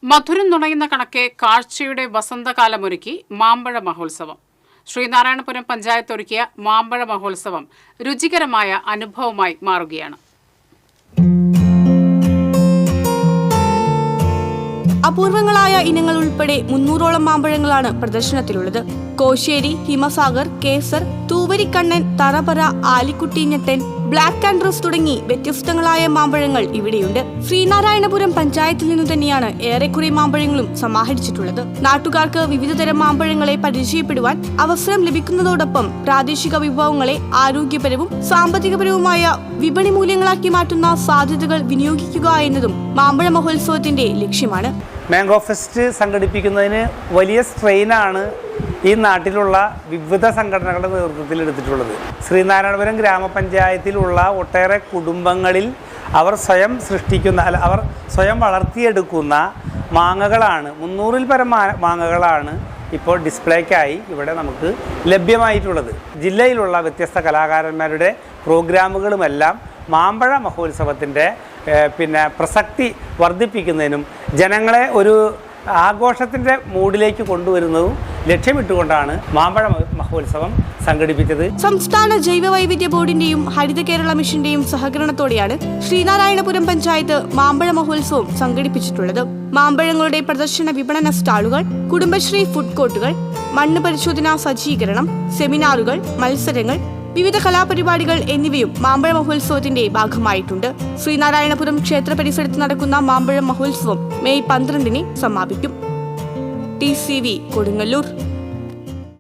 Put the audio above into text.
മധുരം നുണയുന്ന കണക്കെ കാഴ്ചയുടെ വസന്തകാലമൊരുക്കി മാമ്പഴ മഹോത്സവം. ശ്രീനാരായണപുരം പഞ്ചായത്ത് ഒരുക്കിയ മാമ്പഴ മഹോത്സവം രുചികരമായ അനുഭവമായി മാറുകയാണ്. അപൂർവങ്ങളായ ഇനങ്ങൾ ഉൾപ്പെടെ 300ഓളം മാമ്പഴങ്ങളാണ് പ്രദർശനത്തിലുള്ളത്. കോശ്ശേരി, ഹിമസാഗർ, കേസർ, തൂവരിക്കണ്ണൻ, തറപറ, ആലിക്കുട്ടിഞ്ഞട്ടൻ, ബ്ലാക്ക് ആൻഡ് റോസ് തുടങ്ങി വ്യത്യസ്തങ്ങളായ മാമ്പഴങ്ങൾ ഇവിടെയുണ്ട്. ശ്രീനാരായണപുരം പഞ്ചായത്തിൽ നിന്നു തന്നെയാണ് ഏറെക്കുറെ മാമ്പഴങ്ങളും സമാഹരിച്ചിട്ടുള്ളത്. നാട്ടുകാർക്ക് വിവിധതരം മാമ്പഴങ്ങളെ പരിചയപ്പെടുവാൻ അവസരം ലഭിക്കുന്നതോടൊപ്പം പ്രാദേശിക വിഭവങ്ങളെ ആരോഗ്യപരവും സാമ്പത്തികപരവുമായ വിപണി മൂല്യങ്ങളാക്കി മാറ്റുന്ന സാധ്യതകൾ വിനിയോഗിക്കുക എന്നതും മാമ്പഴ മഹോത്സവത്തിന്റെ ലക്ഷ്യമാണ്. മാംഗോ ഫെസ്റ്റ് സംഘടിപ്പിക്കുന്നതിന് വലിയ സ്ട്രെയിനാണ് ഈ നാട്ടിലുള്ള വിവിധ സംഘടനകളുടെ നേതൃത്വത്തിൽ എടുത്തിട്ടുള്ളത്. ശ്രീനാരായണപുരം ഗ്രാമപഞ്ചായത്തിലുള്ള ഒട്ടേറെ കുടുംബങ്ങളിൽ അവർ സ്വയം സൃഷ്ടിക്കുന്ന അവർ സ്വയം വളർത്തിയെടുക്കുന്ന മാങ്ങകളാണ് 300-ൽ പരം മാങ്ങകളാണ് ഇപ്പോൾ ഡിസ്പ്ലേക്കായി ഇവിടെ നമുക്ക് ലഭ്യമായിട്ടുള്ളത്. ജില്ലയിലുള്ള വ്യത്യസ്ത കലാകാരന്മാരുടെ പ്രോഗ്രാമുകളുമെല്ലാം മാമ്പഴ മഹോത്സവത്തിൻ്റെ പ്രസക്തി വർദ്ധിപ്പിക്കുന്നതിനും ജനങ്ങളെ ഒരു ആഘോഷത്തിൻ്റെ മൂഡിലേക്ക് കൊണ്ടുവരുന്നതും ലക്ഷ്യമിട്ടുകൊണ്ടാണ് മാമ്പഴ മഹോത്സവം സംഘടിപ്പിച്ചത്. സംസ്ഥാന ജൈവവൈവിധ്യ ബോർഡിന്റെയും ഹരിത കേരള മിഷന്റെയും സഹകരണത്തോടെയാണ് ശ്രീനാരായണപുരം പഞ്ചായത്ത് മാമ്പഴ മഹോത്സവം സംഘടിപ്പിച്ചിട്ടുള്ളത്. മാമ്പഴങ്ങളുടെ പ്രദർശന വിപണന സ്റ്റാളുകൾ, കുടുംബശ്രീ ഫുഡ് കോർട്ടുകൾ, മണ്ണ് പരിശോധനാ സജ്ജീകരണം, സെമിനാറുകൾ, മത്സരങ്ങൾ, വിവിധ കലാപരിപാടികൾ എന്നിവയും മാമ്പഴ മഹോത്സവത്തിന്റെ ഭാഗമായിട്ടുണ്ട്. ശ്രീനാരായണപുരം ക്ഷേത്ര പരിസരത്ത് നടക്കുന്ന മാമ്പഴ മഹോത്സവം മെയ് 12-ന് സമാപിക്കും. TCV കൊടുങ്ങല്ലൂർ.